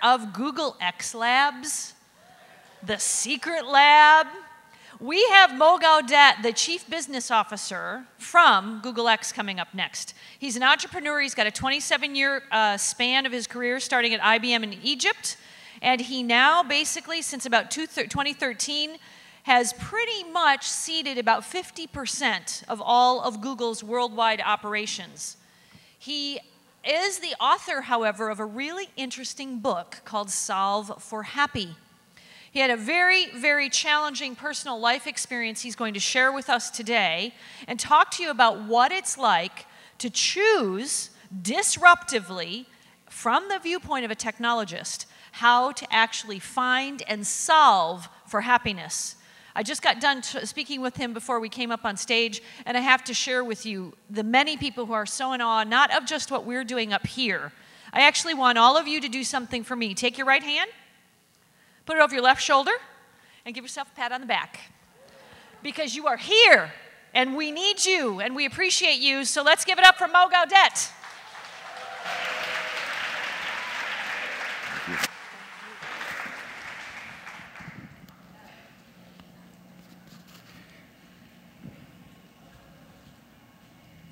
of Google X Labs, the secret lab? We have Mo Gaudet, the Chief Business Officer from Google X, coming up next. He's an entrepreneur. He's got a 27-year span of his career starting at IBM in Egypt. And he now basically, since about 2013, has pretty much seeded about 50% of all of Google's worldwide operations. He is the author, however, of a really interesting book called Solve for Happy. He had a very, very challenging personal life experience he's going to share with us today and talk to you about what it's like to choose disruptively, from the viewpoint of a technologist, how to actually find and solve for happiness. I just got done speaking with him before we came up on stage, and I have to share with you the many people who are so in awe, not of just what we're doing up here. I actually want all of you to do something for me. Take your right hand, put it over your left shoulder, and give yourself a pat on the back. Because you are here, and we need you, and we appreciate you, so let's give it up for Mo Gaudet.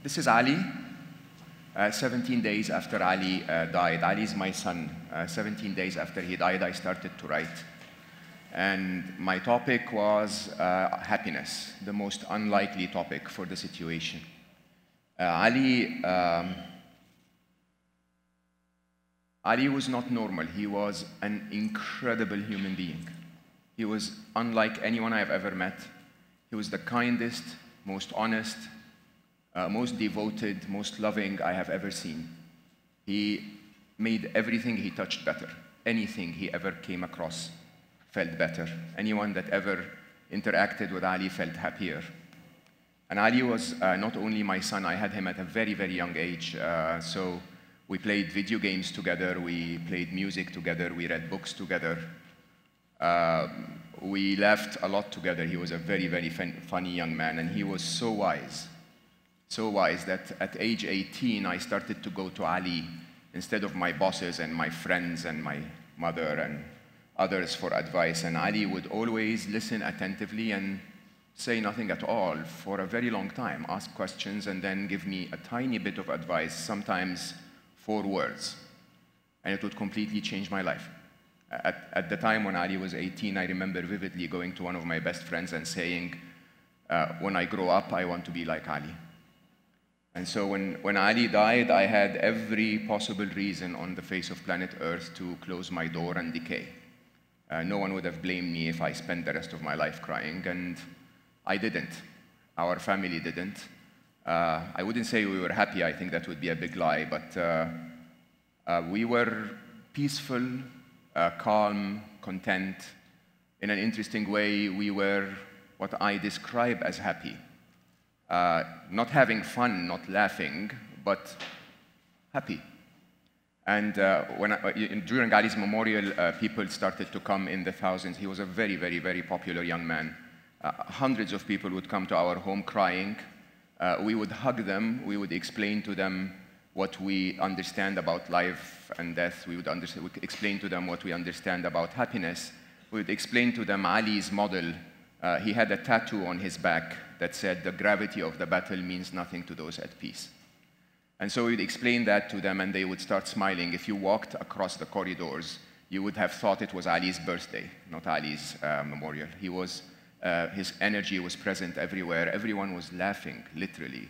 This is Ali. 17 days after Ali died. Ali is my son. 17 days after he died, I started to write. And my topic was happiness, the most unlikely topic for the situation. Ali was not normal. He was an incredible human being. He was unlike anyone I've ever met. He was the kindest, most honest, most devoted, most loving I have ever seen. He made everything he touched better. Anything he ever came across felt better. Anyone that ever interacted with Ali felt happier. And Ali was not only my son, I had him at a very, very young age. So we played video games together, we played music together, we read books together. We laughed a lot together. He was a very, very funny young man, and he was so wise. So wise that at age 18, I started to go to Ali instead of my bosses and my friends and my mother and others for advice. And Ali would always listen attentively and say nothing at all for a very long time, ask questions, and then give me a tiny bit of advice, sometimes 4 words. And it would completely change my life. At the time when Ali was 18, I remember vividly going to one of my best friends and saying, when I grow up, I want to be like Ali. And so when Ali died, I had every possible reason on the face of planet Earth to close my door and decay. No one would have blamed me if I spent the rest of my life crying, and I didn't. Our family didn't. I wouldn't say we were happy, I think that would be a big lie, but we were peaceful, calm, content. In an interesting way, we were what I describe as happy. Not having fun, not laughing, but happy. And during Ali's memorial, people started to come in the thousands. He was a very, very, very popular young man. Hundreds of people would come to our home crying. We would hug them. We would explain to them what we understand about life and death. We would explain to them what we understand about happiness. We would explain to them Ali's model. He had a tattoo on his back that said, "The gravity of the battle means nothing to those at peace." And so we'd explain that to them, and they would start smiling. If you walked across the corridors, you would have thought it was Ali's birthday, not Ali's memorial. His energy was present everywhere. Everyone was laughing, literally,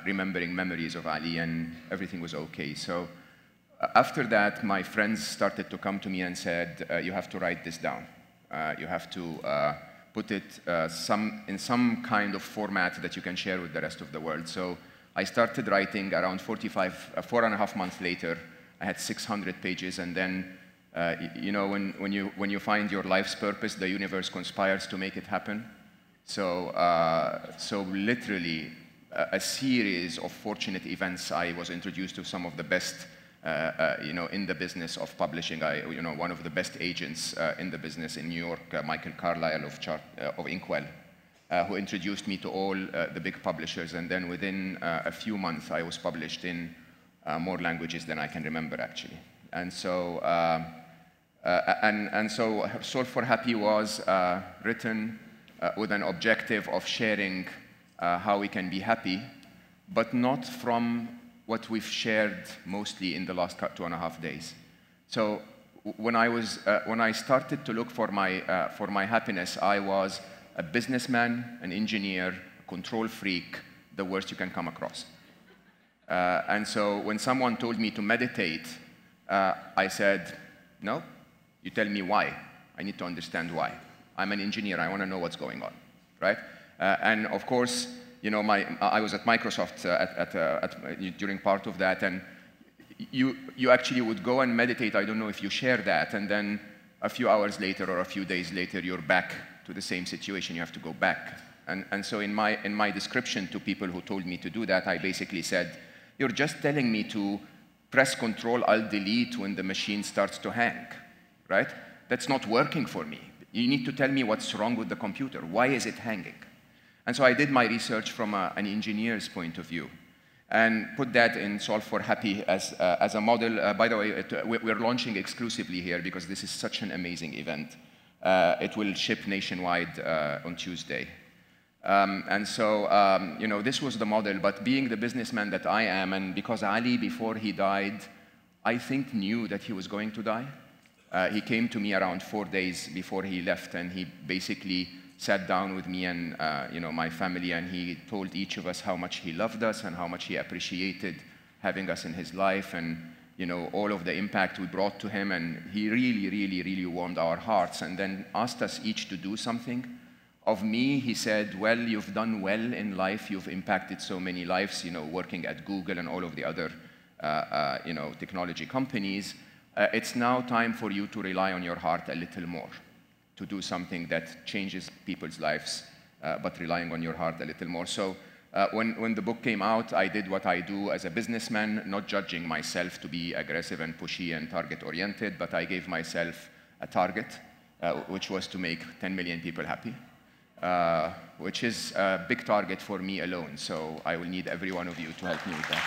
remembering memories of Ali, and everything was okay. So after that, my friends started to come to me and said, you have to write this down. You have to put it in some kind of format that you can share with the rest of the world. So I started writing around 4.5 months later. I had 600 pages, and then, you know, when you find your life's purpose, the universe conspires to make it happen. So, so literally, a series of fortunate events. I was introduced to some of the best, you know, in the business of publishing. You know, one of the best agents in the business in New York, Michael Carlisle of Inkwell, who introduced me to all the big publishers. And then within a few months, I was published in more languages than I can remember, actually. And so And so Solve for Happy was written with an objective of sharing how we can be happy, but not from what we've shared mostly in the last 2.5 days. So when I started to look for my happiness, I was a businessman, an engineer, a control freak, the worst you can come across. And so when someone told me to meditate, I said, no, you tell me why. I need to understand why. I'm an engineer, I want to know what's going on, right? And of course, you know, I was at Microsoft during part of that, and you actually would go and meditate. I don't know if you share that, and then a few hours later or a few days later, you're back to the same situation. You have to go back. And so in my description to people who told me to do that, I basically said, you're just telling me to press Control Alt Delete when the machine starts to hang, right? That's not working for me. You need to tell me what's wrong with the computer. Why is it hanging? And so I did my research from an engineer's point of view and put that in Solve for Happy as a model. By the way, we're launching exclusively here because this is such an amazing event. It will ship nationwide on Tuesday. And so, you know, this was the model, but being the businessman that I am, and because Ali, before he died, I think knew that he was going to die. He came to me around 4 days before he left, and he basically sat down with me and you know, my family, and he told each of us how much he loved us and how much he appreciated having us in his life, and you know, all of the impact we brought to him, and he really, really, really warmed our hearts, and then asked us each to do something. Of me, he said, well, you've done well in life, you've impacted so many lives, you know, working at Google and all of the other you know, technology companies. It's now time for you to rely on your heart a little more, to do something that changes people's lives, but relying on your heart a little more. So when the book came out, I did what I do as a businessman, not judging myself to be aggressive and pushy and target-oriented, but I gave myself a target, which was to make 10 million people happy, which is a big target for me alone. So I will need every one of you to help me with that.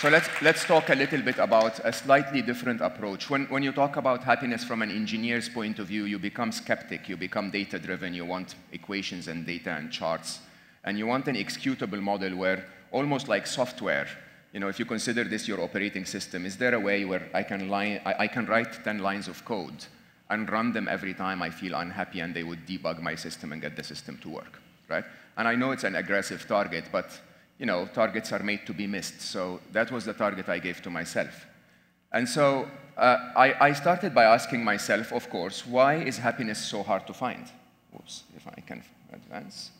So let's talk a little bit about a slightly different approach. When you talk about happiness from an engineer's point of view, you become skeptic, you become data-driven, you want equations and data and charts, and you want an executable model where, almost like software, you know, if you consider this your operating system, is there a way where I can write 10 lines of code and run them every time I feel unhappy, and they would debug my system and get the system to work, right? And I know it's an aggressive target, but you know, targets are made to be missed. So that was the target I gave to myself. And so I started by asking myself, of course, why is happiness so hard to find? Oops, if I can advance.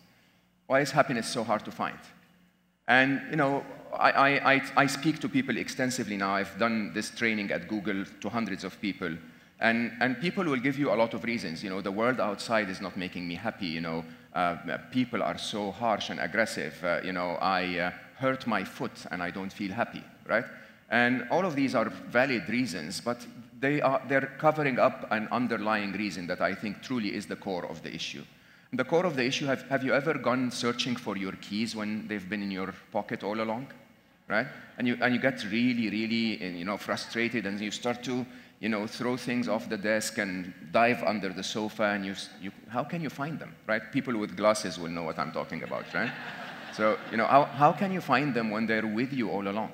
Why is happiness so hard to find? And you know, I speak to people extensively now. I've done this training at Google to hundreds of people. And people will give you a lot of reasons. You know, the world outside is not making me happy. You know, people are so harsh and aggressive. You know, I hurt my foot and I don't feel happy, right? And all of these are valid reasons, but they're covering up an underlying reason that I think truly is the core of the issue. And the core of the issue, have you ever gone searching for your keys when they've been in your pocket all along, right? And you get really, really, you know, frustrated, and you start to, you know, throw things off the desk and dive under the sofa, and how can you find them, right? People with glasses will know what I'm talking about, right? So, you know, how can you find them when they're with you all along?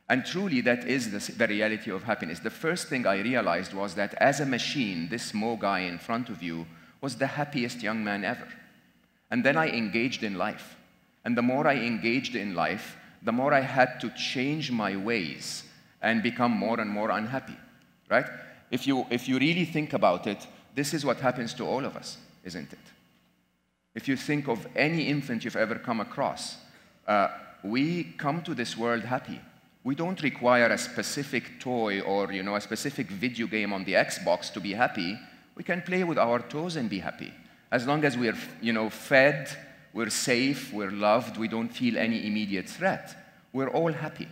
And truly, that is the reality of happiness. The first thing I realized was that as a machine, this Mo guy in front of you was the happiest young man ever. And then I engaged in life. And the more I engaged in life, the more I had to change my ways and become more and more unhappy. Right? If you really think about it, this is what happens to all of us, isn't it? If you think of any infant you've ever come across, we come to this world happy. We don't require a specific toy or, you know, a specific video game on the Xbox to be happy. We can play with our toes and be happy. As long as we're, you know, fed, we're safe, we're loved, we don't feel any immediate threat, we're all happy.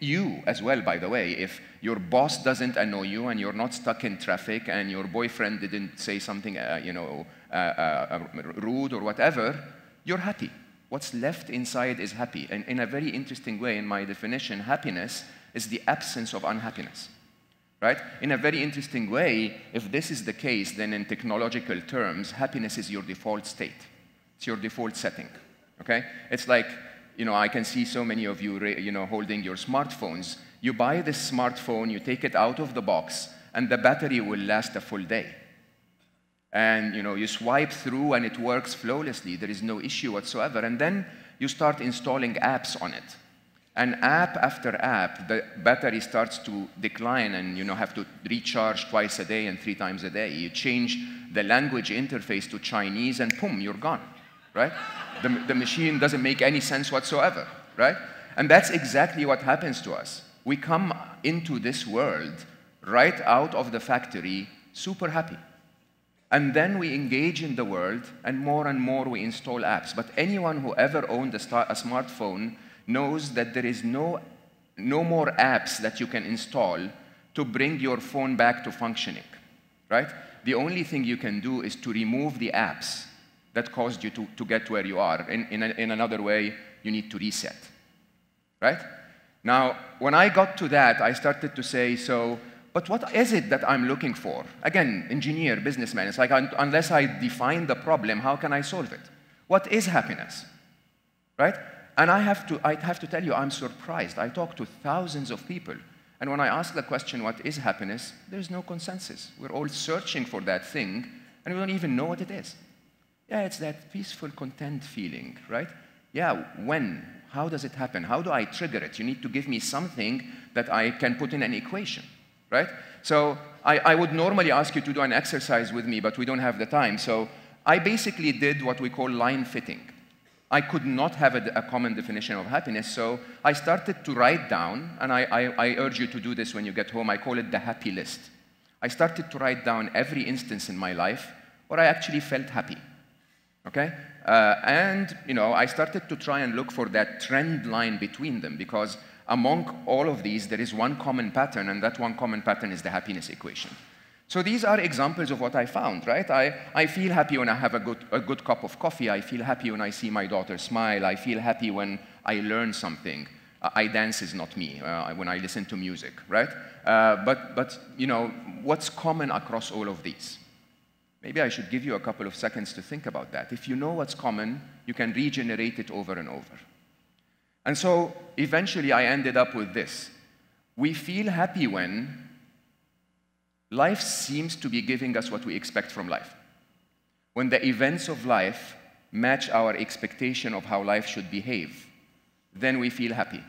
You as well, by the way, if your boss doesn't annoy you and you're not stuck in traffic and your boyfriend didn't say something, you know, rude or whatever, you're happy. What's left inside is happy. And in a very interesting way, in my definition, happiness is the absence of unhappiness. Right? In a very interesting way, if this is the case, then in technological terms, happiness is your default state. It's your default setting. Okay? It's like, I can see so many of you, holding your smartphones. You buy this smartphone, you take it out of the box, and the battery will last a full day. And, you swipe through and it works flawlessly. There is no issue whatsoever. And then you start installing apps on it. And app after app, the battery starts to decline and have to recharge twice a day and 3 times a day. You change the language interface to Chinese and boom, you're gone, right? The machine doesn't make any sense whatsoever, right? And that's exactly what happens to us. We come into this world right out of the factory super happy. And then we engage in the world and more we install apps. But anyone who ever owned a smartphone knows that there is no more apps that you can install to bring your phone back to functioning, right? The only thing you can do is to remove the apps that caused you to get where you are. In another way, you need to reset, right? Now, when I got to that, I started to say, but what is it that I'm looking for? Again, engineer, businessman, it's like, unless I define the problem, how can I solve it? What is happiness, right? And I have to tell you, I'm surprised. I talk to thousands of people, and when I ask the question, what is happiness, there's no consensus. We're all searching for that thing, and we don't even know what it is. Yeah, it's that peaceful, content feeling, right? Yeah, when? How does it happen? How do I trigger it? You need to give me something that I can put in an equation, right? So I would normally ask you to do an exercise with me, but we don't have the time. So I basically did what we call line fitting. I could not have a common definition of happiness, so I started to write down, and I urge you to do this when you get home. I call it the happy list. I started to write down every instance in my life where I actually felt happy, okay? And I started to try and look for that trend line between them, because among all of these, there is one common pattern, and that one common pattern is the happiness equation. So these are examples of what I found, right? I feel happy when I have a good cup of coffee. I feel happy when I see my daughter smile. I feel happy when I learn something. I dance is not me, when I listen to music, right? But what's common across all of these? Maybe I should give you a couple of seconds to think about that. If you know what's common, you can regenerate it over and over. And so eventually I ended up with this. We feel happy when life seems to be giving us what we expect from life. When the events of life match our expectation of how life should behave, then we feel happy.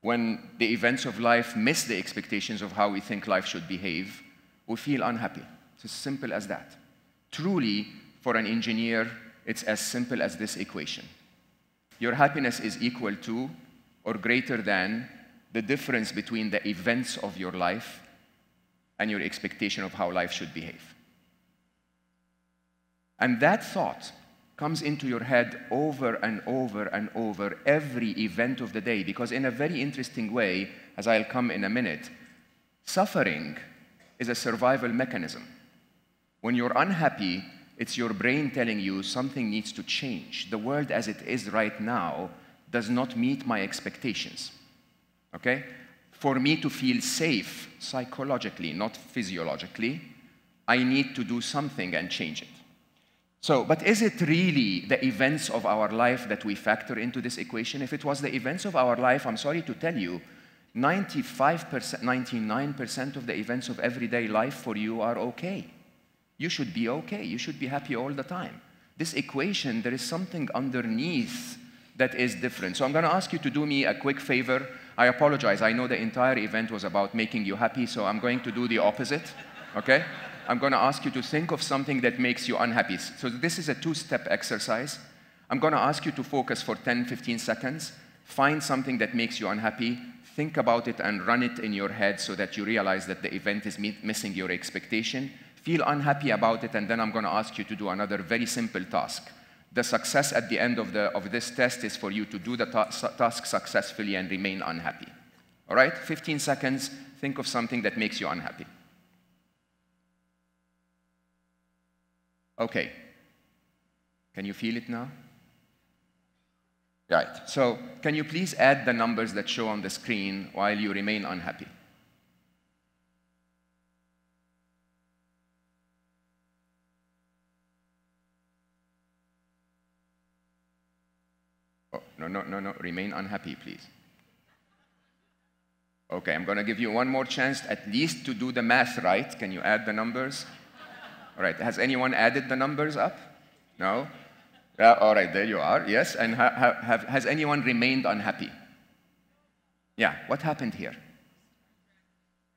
When the events of life miss the expectations of how we think life should behave, we feel unhappy. It's as simple as that. Truly, for an engineer, it's as simple as this equation. Your happiness is equal to or greater than the difference between the events of your life and your expectation of how life should behave. And that thought comes into your head over and over and over every event of the day, because in a very interesting way, as I'll come in a minute, suffering is a survival mechanism. When you're unhappy, it's your brain telling you something needs to change. The world as it is right now does not meet my expectations, okay? For me to feel safe psychologically, not physiologically, I need to do something and change it. So, but is it really the events of our life that we factor into this equation? If it was the events of our life, I'm sorry to tell you, 95%, 99% of the events of everyday life for you are okay. You should be okay. You should be happy all the time. This equation, there is something underneath that is different. So I'm going to ask you to do me a quick favor. I apologize. I know the entire event was about making you happy, so I'm going to do the opposite, okay? I'm going to ask you to think of something that makes you unhappy. So this is a two-step exercise. I'm going to ask you to focus for 10, 15 seconds. Find something that makes you unhappy. Think about it and run it in your head so that you realize that the event is missing your expectation. Feel unhappy about it, and then I'm going to ask you to do another very simple task. The success at the end of this test is for you to do the task successfully and remain unhappy. All right? 15 seconds. Think of something that makes you unhappy. Okay. Can you feel it now? Right. So can you please add the numbers that show on the screen while you remain unhappy? Oh, no. Remain unhappy, please. Okay, I'm going to give you one more chance at least to do the math right. Can you add the numbers? All right. Has anyone added the numbers up? No? All right, there you are. Yes. And has anyone remained unhappy? Yeah. What happened here?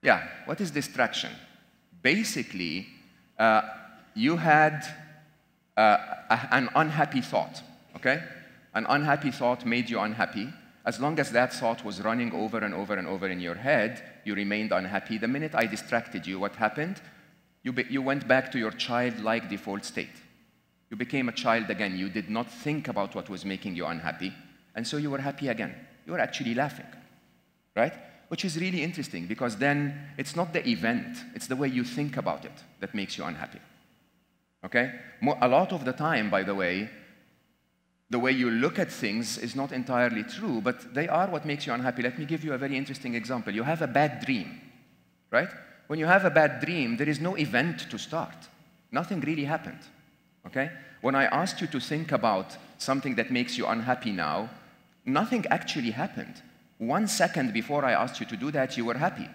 Yeah. What is distraction? Basically, you had an unhappy thought, okay? An unhappy thought made you unhappy. As long as that thought was running over and over and over in your head, you remained unhappy. The minute I distracted you, what happened? You went back to your childlike default state. You became a child again. You did not think about what was making you unhappy, and so you were happy again. You were actually laughing, right? Which is really interesting, because then it's not the event, it's the way you think about it that makes you unhappy, okay? A lot of the time, by the way you look at things is not entirely true, but they are what makes you unhappy. Let me give you a very interesting example. You have a bad dream, right? When you have a bad dream, there is no event to start. Nothing really happened, okay? When I asked you to think about something that makes you unhappy now, nothing actually happened. 1 second before I asked you to do that, you were happy,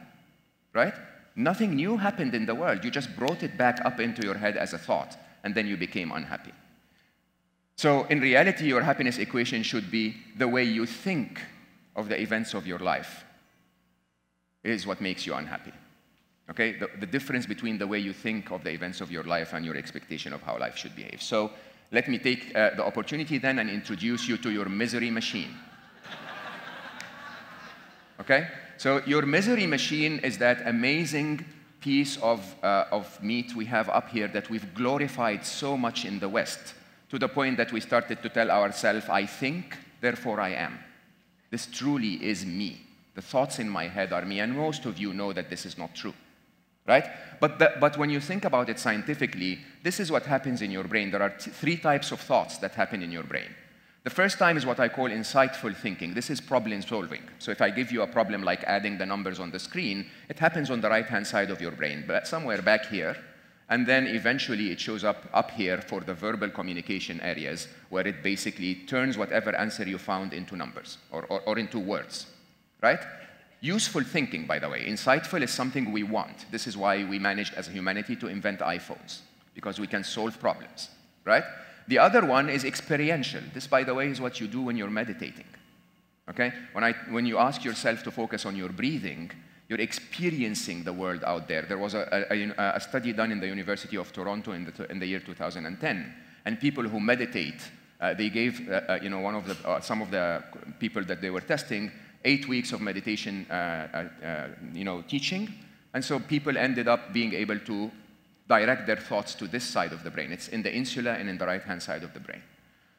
right? Nothing new happened in the world. You just brought it back up into your head as a thought, and then you became unhappy. So in reality, your happiness equation should be the way you think of the events of your life is what makes you unhappy. Okay? The difference between the way you think of the events of your life and your expectation of how life should behave. So let me take the opportunity then and introduce you to your misery machine. Okay? So your misery machine is that amazing piece of meat we have up here that we've glorified so much in the West, to the point that we started to tell ourselves, I think, therefore I am. This truly is me. The thoughts in my head are me, and most of you know that this is not true, right? But when you think about it scientifically, this is what happens in your brain. There are 3 types of thoughts that happen in your brain. The first time is what I call insightful thinking. This is problem solving. So if I give you a problem like adding the numbers on the screen, it happens on the right-hand side of your brain, but somewhere back here. And then eventually it shows up here for the verbal communication areas, where it basically turns whatever answer you found into numbers or into words, right? Useful thinking, by the way. Insightful is something we want. This is why we managed as a humanity to invent iPhones, because we can solve problems, right? The other one is experiential. This, by the way, is what you do when you're meditating, okay? When you ask yourself to focus on your breathing, you're experiencing the world out there. There was a study done in the University of Toronto in the year 2010, and people who meditate, they gave some of the people that they were testing 8 weeks of meditation teaching, and so people ended up being able to direct their thoughts to this side of the brain. It's in the insula and in the right-hand side of the brain.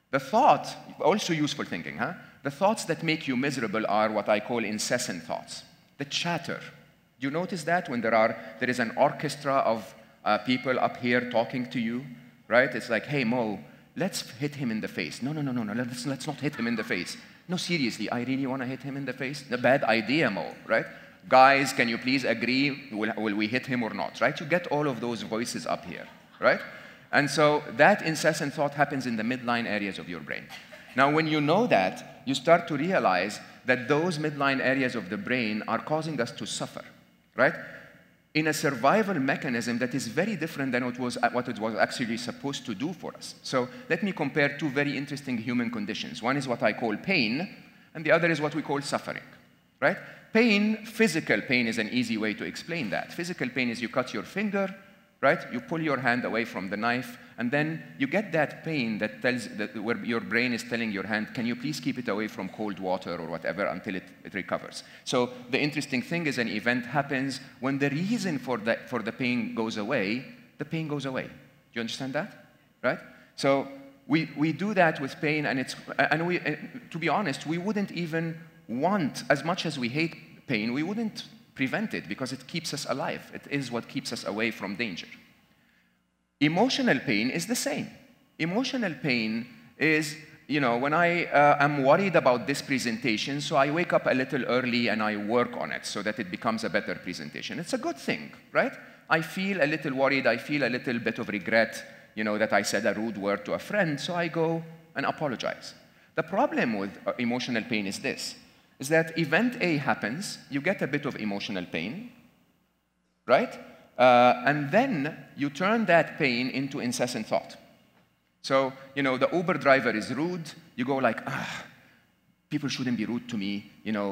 The thought, also useful thinking, huh? The thoughts that make you miserable are what I call incessant thoughts. The chatter. You notice that when there is an orchestra of people up here talking to you, right? It's like, hey, Mo, let's hit him in the face. No, let's not hit him in the face. No, seriously, I really want to hit him in the face? A bad idea, Mo, right? Guys, can you please agree? Will we hit him or not, right? You get all of those voices up here, right? And so that incessant thought happens in the midline areas of your brain. Now, when you know that, you start to realize that those midline areas of the brain are causing us to suffer, right? In a survival mechanism that is very different than what it was actually supposed to do for us. So let me compare 2 very interesting human conditions. One is what I call pain, and the other is what we call suffering, right? Pain, physical pain, is an easy way to explain that. Physical pain is you cut your finger, right? You pull your hand away from the knife, and then you get that pain where your brain is telling your hand, can you please keep it away from cold water or whatever until it recovers. So the interesting thing is an event happens when the reason for the pain goes away, the pain goes away. Do you understand that? Right? So we do that with pain, and to be honest, we wouldn't even want, as much as we hate pain, we wouldn't prevent it because it keeps us alive. It is what keeps us away from danger. Emotional pain is the same. Emotional pain is when I am worried about this presentation, so I wake up a little early and I work on it so that it becomes a better presentation. It's a good thing, right? I feel a little worried, I feel a little bit of regret, that I said a rude word to a friend, so I go and apologize. The problem with emotional pain is this, is that event A happens, you get a bit of emotional pain, right? And then you turn that pain into incessant thought. So, the Uber driver is rude, you go like, people shouldn't be rude to me,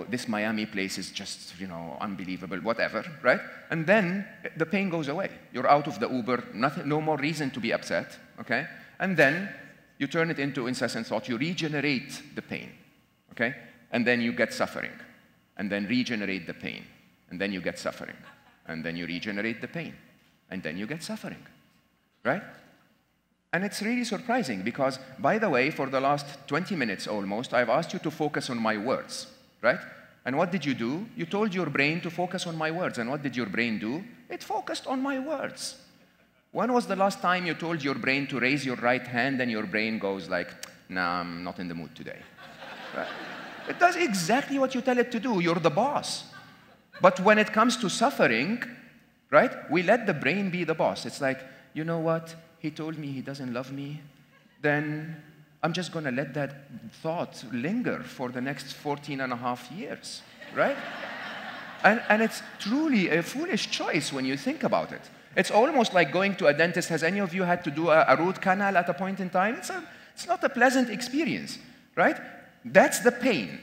this Miami place is just, unbelievable, whatever, right? And then the pain goes away. You're out of the Uber, no more reason to be upset, okay? And then you turn it into incessant thought, you regenerate the pain, okay? And then you get suffering, and then regenerate the pain, and then you get suffering, and then you regenerate the pain, and then you get suffering, right? And it's really surprising because, by the way, for the last 20 minutes almost, I've asked you to focus on my words, right? And what did you do? You told your brain to focus on my words. And what did your brain do? It focused on my words. When was the last time you told your brain to raise your right hand and your brain goes like, nah, I'm not in the mood today? Right? It does exactly what you tell it to do. You're the boss. But when it comes to suffering, right, we let the brain be the boss. It's like, you know what? He told me he doesn't love me, then I'm just going to let that thought linger for the next 14.5 years, right? and it's truly a foolish choice when you think about it. It's almost like going to a dentist. Has any of you had to do a root canal at a point in time? It's not a pleasant experience, right? That's the pain.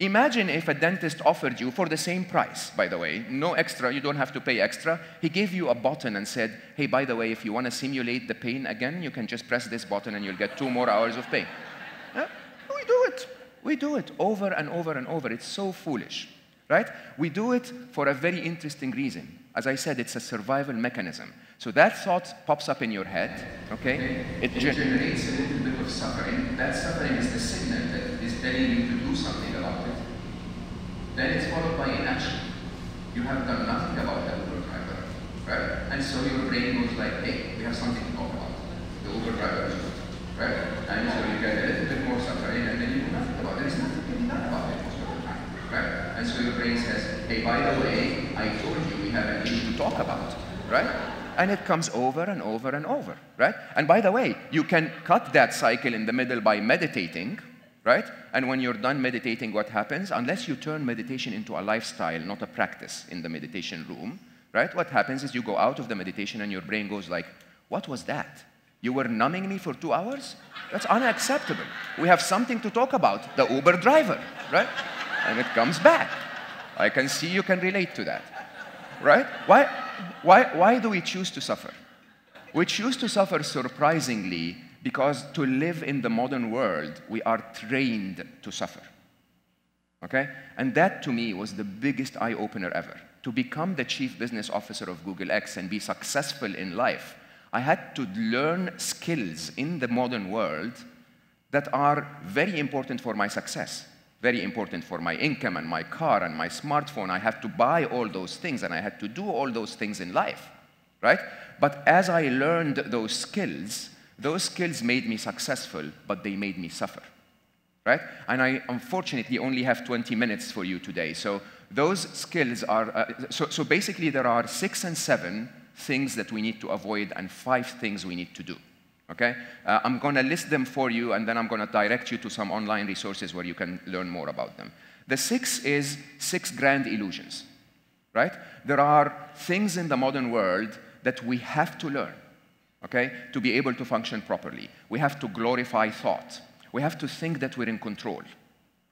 Imagine if a dentist offered you, for the same price, by the way, no extra, you don't have to pay extra, he gave you a button and said, hey, by the way, if you want to simulate the pain again, you can just press this button and you'll get 2 more hours of pain. Yeah? We do it. We do it over and over and over. It's so foolish, right? We do it for a very interesting reason. As I said, it's a survival mechanism. So that thought pops up in your head, okay? It generates a little bit of suffering. That suffering is the signal that is telling you to do something about it. Then it's followed by inaction. You have done nothing about that Uber driver, right? And so your brain goes like, hey, we have something to talk about. The Uber driver is good, right? And so you get a little bit more suffering and then you do nothing about it. There's nothing to be done about it most of the time, right? And so your brain says, hey, by the way, I told you we have an issue to talk about, right? And it comes over and over and over, right? And by the way, you can cut that cycle in the middle by meditating, right? And when you're done meditating, what happens? Unless you turn meditation into a lifestyle, not a practice in the meditation room, right? What happens is you go out of the meditation and your brain goes like, what was that? You were numbing me for 2 hours? That's unacceptable. We have something to talk about, the Uber driver, right? And it comes back. I can see you can relate to that, right? Why do we choose to suffer? We choose to suffer surprisingly because to live in the modern world, we are trained to suffer, okay? And that, to me, was the biggest eye-opener ever. To become the chief business officer of Google X and be successful in life, I had to learn skills in the modern world that are very important for my success, very important for my income and my car and my smartphone. I had to buy all those things, and I had to do all those things in life, right? But as I learned those skills made me successful, but they made me suffer, right? And I unfortunately only have 20 minutes for you today. So those skills are, so basically there are 6 and 7 things that we need to avoid and 5 things we need to do, okay? I'm going to list them for you, and then I'm going to direct you to some online resources where you can learn more about them. The 6 is 6 grand illusions, right? There are things in the modern world that we have to learn, okay, to be able to function properly. We have to glorify thought. We have to think that we're in control,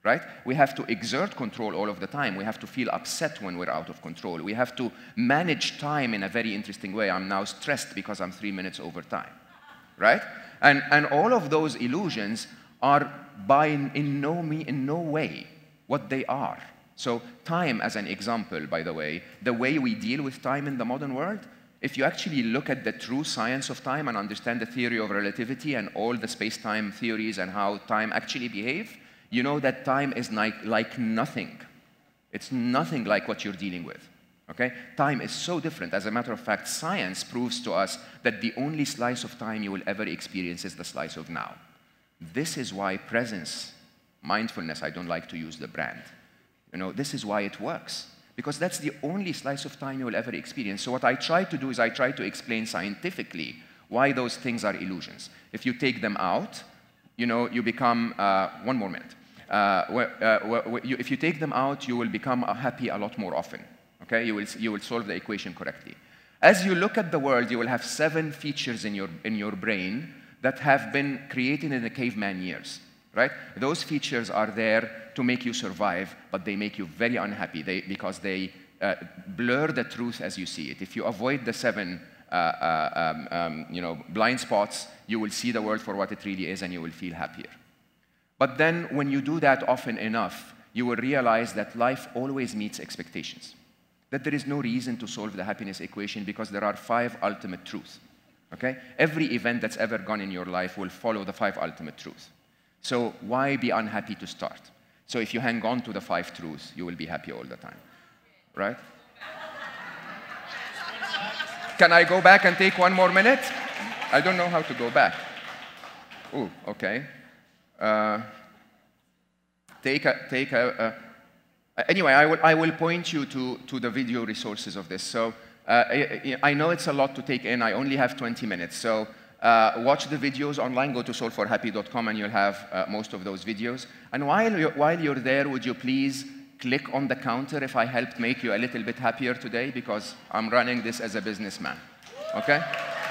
right? We have to exert control all of the time. We have to feel upset when we're out of control. We have to manage time in a very interesting way. I'm now stressed because I'm 3 minutes over time, right? And all of those illusions are in no way what they are. So time as an example, by the way we deal with time in the modern world, if you actually look at the true science of time and understand the theory of relativity and all the space-time theories and how time actually behaves, you know that time is like nothing. It's nothing like what you're dealing with, okay? Time is so different. As a matter of fact, science proves to us that the only slice of time you will ever experience is the slice of now. This is why presence, mindfulness, I don't like to use the brand. This is why it works. Because that's the only slice of time you will ever experience. So what I try to do is I try to explain scientifically why those things are illusions. If you take them out, you become, one more minute. If you take them out, you will become happy a lot more often. Okay? You will solve the equation correctly. As you look at the world, you will have 7 features in your brain that have been created in the caveman years. Right? Those features are there to make you survive, but they make you very unhappy because they blur the truth as you see it. If you avoid the 7 blind spots, you will see the world for what it really is, and you will feel happier. But then, when you do that often enough, you will realize that life always meets expectations. That there is no reason to solve the happiness equation because there are 5 ultimate truths. Okay? Every event that's ever gone in your life will follow the 5 ultimate truths. So why be unhappy to start? So if you hang on to the 5 truths, you will be happy all the time, right? Can I go back and take 1 more minute? I don't know how to go back. Oh, okay. Anyway, I will point you to the video resources of this. So I know it's a lot to take in. I only have 20 minutes. So watch the videos online. Go to solveforhappy.com and you'll have most of those videos. And while you're there, would you please click on the counter if I helped make you a little bit happier today? Because I'm running this as a businessman. Okay?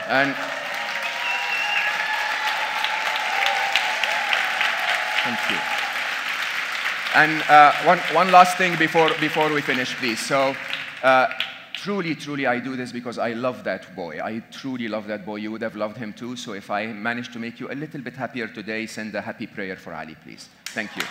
And thank you. And one last thing before we finish, please. So truly, I do this because I love that boy. I truly love that boy. You would have loved him too. So if I managed to make you a little bit happier today, send a happy prayer for Ali, please. Thank you.